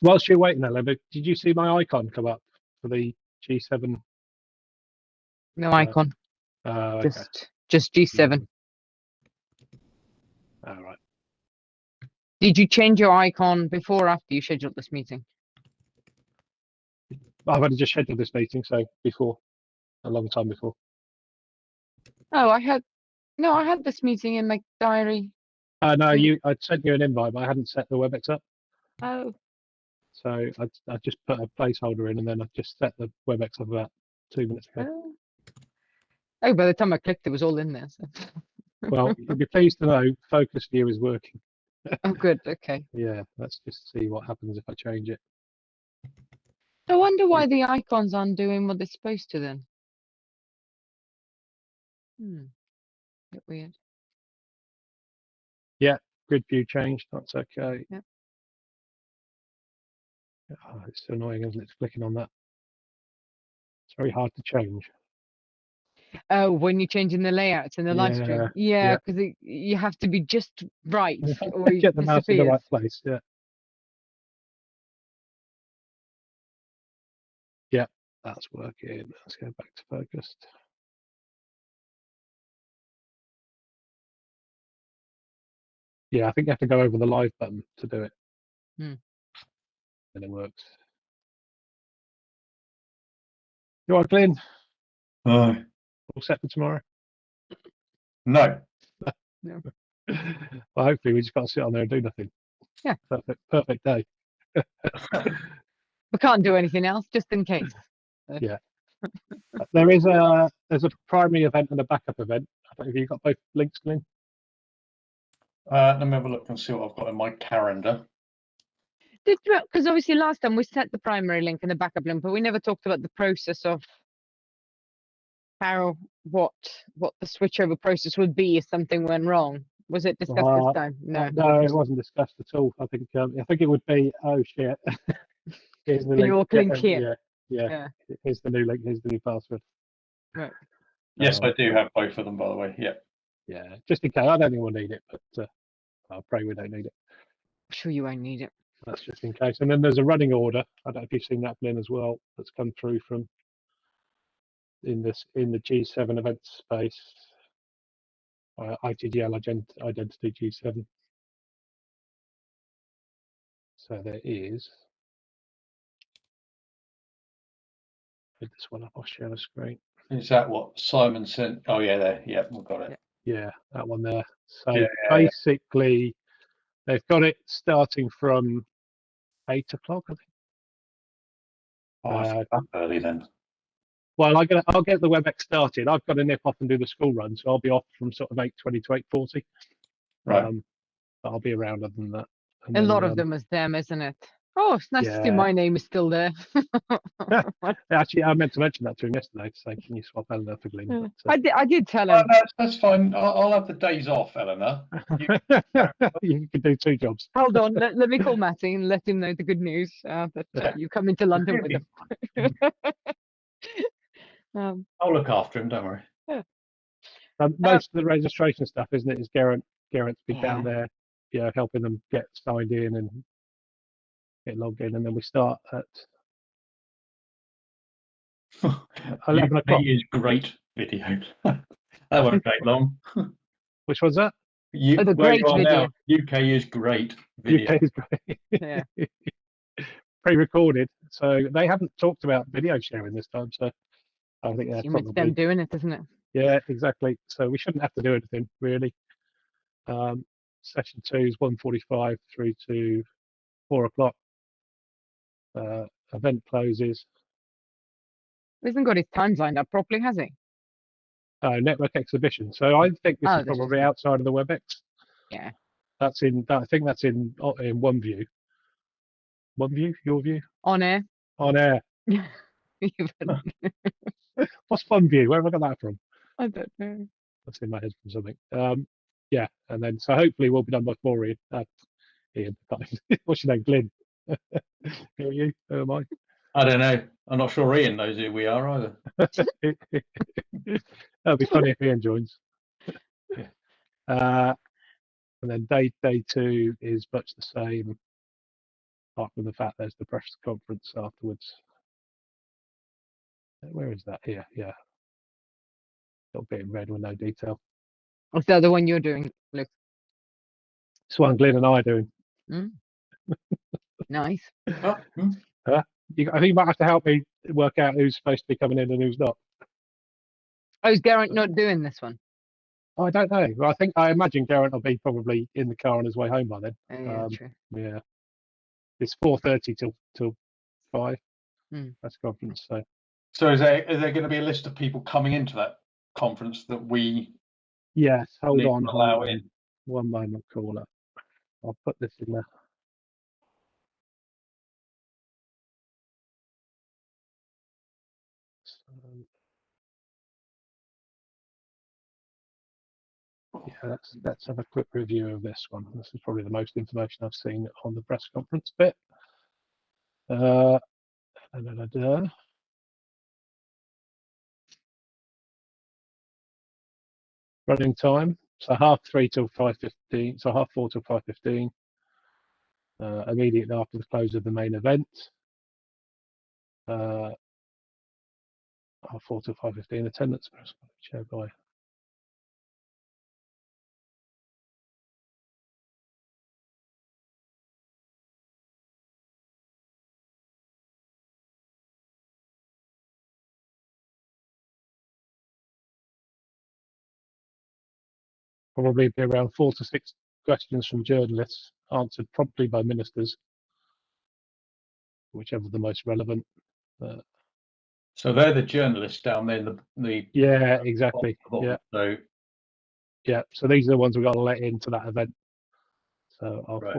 Whilst you're waiting, Ellen, did you see my icon come up for the G7? No icon. Okay. Just G7. All right. Did you change your icon before or after you scheduled this meeting? I've only just scheduled this meeting, so before, a long time before. Oh, I had this meeting in my diary. No, I sent you an invite, but I hadn't set the Webex up. Oh. So I just put a placeholder in, and then I just set the Webex up about 2 minutes ago. Oh, by the time I clicked, it was all in there. So. Well, you'll be pleased to know Focus View is working. Oh, good. Okay. Yeah, let's just see what happens if I change it. I wonder why the icons aren't doing what they're supposed to then. Bit weird. Yeah, grid view changed. That's okay. Yep. Oh, it's so annoying, isn't it? Clicking on that. It's very hard to change. Oh, when you're changing the layouts in the live stream. Yeah, because you have to be just right. Or you get the mouse in the right place. Yeah. Yeah, that's working. Let's go back to focused. Yeah, I think you have to go over the live button to do it. And it works. You all right, Glenn? All set for tomorrow? No. No. Well, hopefully we just got to sit on there and do nothing. Yeah. Perfect day. We can't do anything else, just in case. Yeah. There's a primary event and a backup event. Have you got both links, Glenn? Let me have a look and see what I've got in my calendar. Because obviously last time we set the primary link and the backup link, but we never talked about the process of how what the switchover process would be if something went wrong. Was it discussed this time? No. No, it wasn't discussed at all. I think it would be, oh shit. Here's the link. Link here. Yeah. Here's the new link. Here's the new password. Right. Yes, I do have both of them, by the way. Yeah. Yeah, just in case. I don't think we'll need it, but I'll pray we don't need it. I'm sure you won't need it. That's just in case. And then there's a running order. I don't know if you've seen that, Lynn, as well. That's come through from in the G7 event space. ITGL identity G7. So there is. Put this one up. I'll share the screen. Is that what Simon sent? Oh yeah, there. Yeah, we've got it. Yeah, that one there. So basically, they've got it starting from 8 o'clock, I think. Up early then. Well, I'll get the Webex started. I've got to nip off and do the school run, so I'll be off from sort of 8:20 to 8:40. Right. But I'll be around other than that. And a lot of them is them, isn't it? Oh, it's nice to see my name is still there. Actually, I meant to mention that to him yesterday to say, can you swap Eleanor for Glenn? But, I did tell him. That's fine. I'll have the days off, Eleanor. You can do 2 jobs. Hold on. Let me call Matty and let him know the good news that you come into London with him. I'll look after him. Don't worry. Yeah. Most of the registration stuff, isn't it, is Geraint's be down there, helping them get signed in and get logged in, and then we start at 11 o'clock. UK is great video. That won't take long. Which was that? The great video. Now, UK is great video. UK is great. Yeah. Pre-recorded, so they haven't talked about video sharing this time. So I think that's probably them doing it, isn't it? Yeah, exactly. So we shouldn't have to do anything really. Session 2 is 1:45 through to 4 o'clock. Event closes. He hasn't got his times lined up properly, has he? Network exhibition. So I think this is probably outside of the Webex. Yeah. That's in. I think that's in OneView. OneView, your view. On air. On air. What's OneView? Where have I got that from? I don't know. That's in my head from something. Yeah, and then so hopefully we'll be done by 4. Ian. What's your name? Glyn. Who are you? Who am I? I don't know. I'm not sure Ian knows who we are either. That'll be funny if Ian joins. And then day 2 is much the same. apart from the fact there's the press conference afterwards. Where is that? Here, yeah. A little bit in red with no detail. What's the other one you're doing, Luke? This one Glenn and I are doing. Nice. Oh, I think you might have to help me work out who's supposed to be coming in and who's not. Oh, is Geraint not doing this one? I don't know. Well, I imagine Geraint will be probably in the car on his way home by then. Oh, yeah, true. Yeah. It's 4:30 till 5. Mm. That's conference. So is there going to be a list of people coming into that conference that we? Yes. Hold need on. to allow Hold on. in? One moment, caller. I'll put this in there. Yeah, let's have a quick review of this one. This is probably the most information I've seen on the press conference bit. Running time, so 3:30 till 5:15, so 4:30 till 5:15. Immediately after the close of the main event. 4:30 till 5:15. Attendance chaired by. Probably be around 4 to 6 questions from journalists, answered promptly by ministers, whichever the most relevant. So they're the journalists down there in the Yeah, exactly. bottom. Yeah. So Yeah. So these are the ones we've got to let into that event. So I'll right.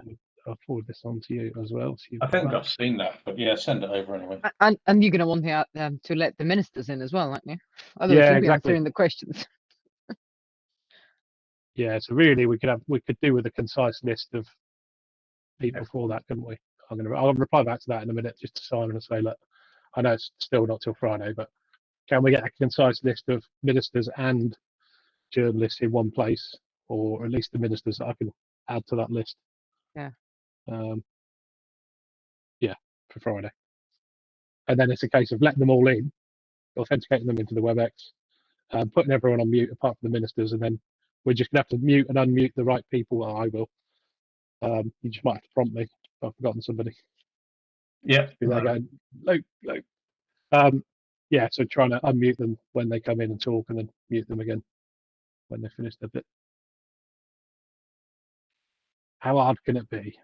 forward this on to you as well. So I think I've seen that, but yeah, send it over anyway. And you're going to want to let the ministers in as well, aren't you? Otherwise, Yeah, you'll be exactly. answering the questions. Yeah. So really, we could do with a concise list of people for that, couldn't we? I'll reply back to that in a minute, just to Simon and say, look, I know it's still not till Friday, but can we get a concise list of ministers and journalists in one place, or at least the ministers that I can add to that list? Yeah. Yeah, for Friday. And then it's a case of letting them all in, authenticating them into the Webex, putting everyone on mute apart from the ministers, and then we're just gonna have to mute and unmute the right people. I will. You just might have to prompt me if I've forgotten somebody. Yeah. Be there going, Luke. Yeah, so trying to unmute them when they come in and talk, and then mute them again when they finish their bit. How hard can it be?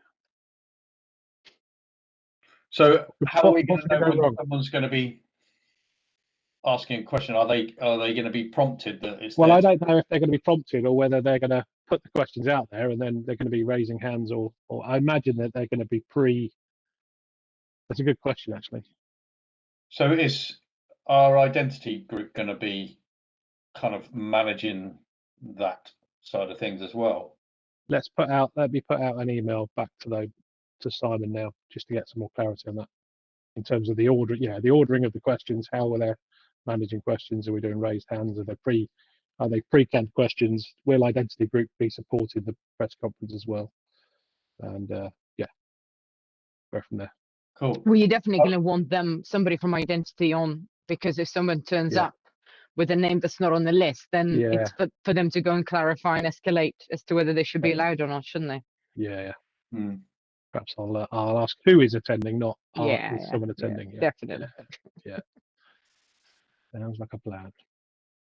So how are we going What's to know go when wrong? someone's going to be asking a question? Are they going to be prompted that it's? Well, I don't know if they're going to be prompted or whether they're going to put the questions out there and then they're going to be raising hands, or I imagine that they're going to be That's a good question, actually. So is our identity group going to be kind of managing that side of things as well? Let me put out an email back to Simon now, just to get some more clarity on that in terms of the order. Yeah, the ordering of the questions. How are they managing questions? Are we doing raised hands? Are they pre-canned questions? Will identity group be supporting the press conference as well? And yeah, go from there. Cool. Well, you're definitely going to want somebody from identity on, because if someone turns up with a name that's not on the list, then it's for them to go and clarify and escalate as to whether they should be allowed or not, shouldn't they? Yeah. Mm. Perhaps I'll ask who is attending, not is someone attending. Yeah, definitely. Yeah. Sounds like a plan.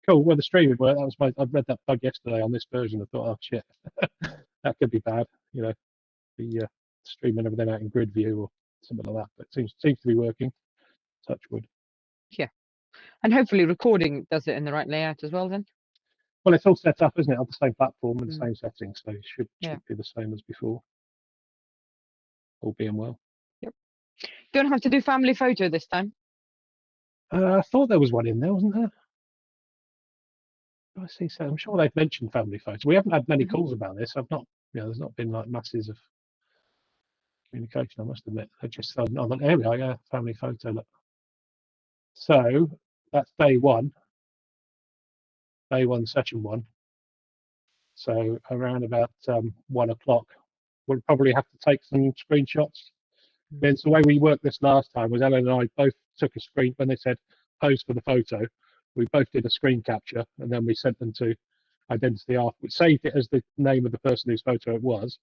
Cool. Well, the streaming work. I read that bug yesterday on this version. I thought, oh shit, that could be bad. You know, the streaming everything out in grid view or something like that. But it seems to be working. Touch wood. Yeah, and hopefully recording does it in the right layout as well. Then. Well, it's all set up, isn't it, on the same platform and the same settings, so it should be the same as before. All being well. Yep. Don't have to do family photo this time. I thought there was one in there, wasn't there? I see. So I'm sure they've mentioned family photos. We haven't had many calls about this. There's not been like masses of communication, I must admit. I just there we are, yeah, family photo. Look. So that's day one, session one. So around about 1 o'clock, we'll probably have to take some screenshots Then so the way we worked this last time was Ellen and I both took a screen when they said pose for the photo. We both did a screen capture and then we sent them to Identity after. We saved it as the name of the person whose photo it was,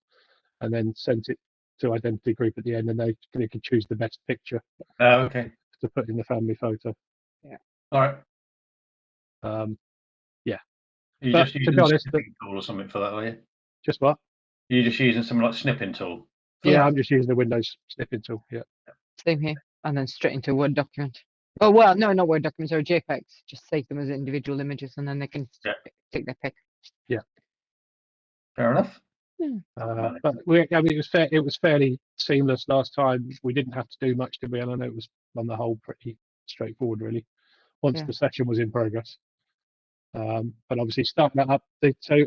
and then sent it to Identity Group at the end, and they could choose the best picture. Okay. To put in the family photo. Yeah. All right. Yeah. You But just to using be a honest, snipping tool or something for that, are you? Just what? You're just using something like snipping tool. Yeah, I'm just using the Windows snipping tool. Yeah. Same here. And then straight into a Word document. Oh, well, no, not Word documents or JPEGs. Just save them as individual images and then they can take their pick. Yeah. Fair enough. But I mean, it was fairly seamless last time. We didn't have to do much, did we? And I know it was on the whole pretty straightforward, really, once the session was in progress. But obviously, starting that up. So,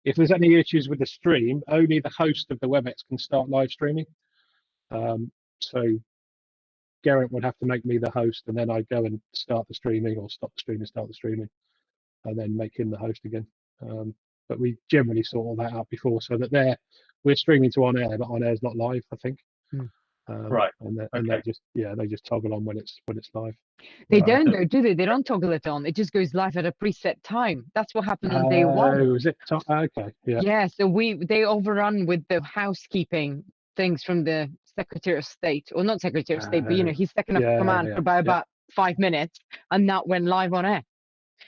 if there's any issues with the stream, only the host of the Webex can start live streaming. So, Garrett would have to make me the host, and then I'd go and start the streaming, or stop the streaming, start the streaming, and then make him the host again. But we generally sort all that out before, so that we're streaming to on air, but on air's not live, I think. Right. And they just toggle on when it's live. They don't though, do they? They don't toggle it on. It just goes live at a preset time. That's what happened on day one. Oh, is it? Okay. Yeah. Yeah. So they overrun with the housekeeping things from the Secretary of State, or not Secretary of State, but he's second of command for about 5 minutes, and that went live on air.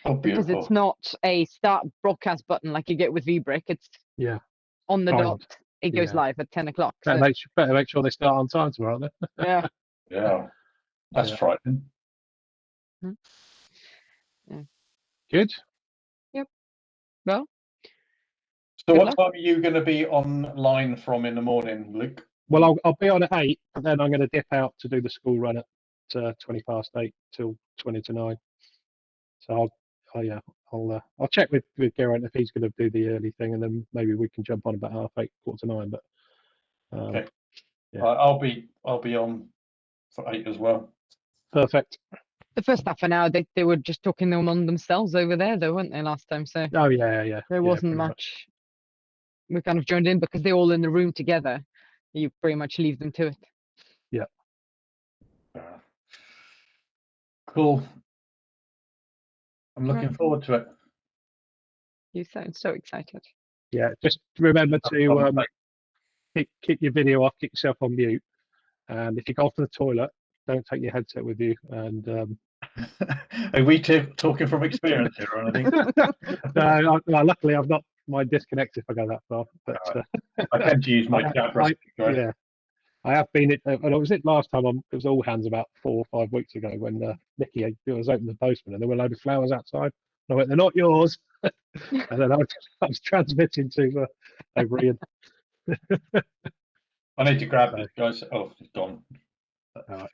Oh, because it's not a start broadcast button like you get with VBrick. It's on the dot. It goes live at 10 o'clock. Better make sure they start on time tomorrow then. Yeah. Yeah. That's frightening. Yeah. Good. Yep. Well. So what time are you going to be online from in the morning, Luke? Well, I'll be on at 8, and then I'm going to dip out to do the school run at 8:20 till 9:20. So I'll check with Geraint if he's going to do the early thing, and then maybe we can jump on about 8:30, 8:45. But okay, yeah. I'll be on for 8 as well. Perfect. The first half an hour they were just talking among themselves over there, though, weren't they, last time? So there wasn't much. We kind of joined in because they're all in the room together. You pretty much leave them to it. Yeah. Cool. I'm looking forward to it. You sound so excited. Yeah, just remember to keep your video off, keep yourself on mute, and if you go to the toilet, don't take your headset with you. And are we talking from experience here or anything? No, luckily I've not my disconnect if I go that far. But I tend to use my chat. Yeah, I have been. And I was it last time. It was all hands about 4 or 5 weeks ago when Nikki was opening the postman and there were a load of flowers outside. And I went, "They're not yours." And then I was transmitting to over Ian. I need to grab this, guys. Oh, it's gone. All right.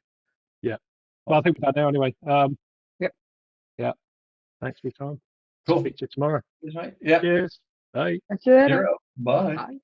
Yeah. Well, I think we're done now anyway. Yep. Yeah. Thanks for your time. Cool. Speak to you tomorrow. Yeah. Cheers. Bye. Cheers. Bye. Bye.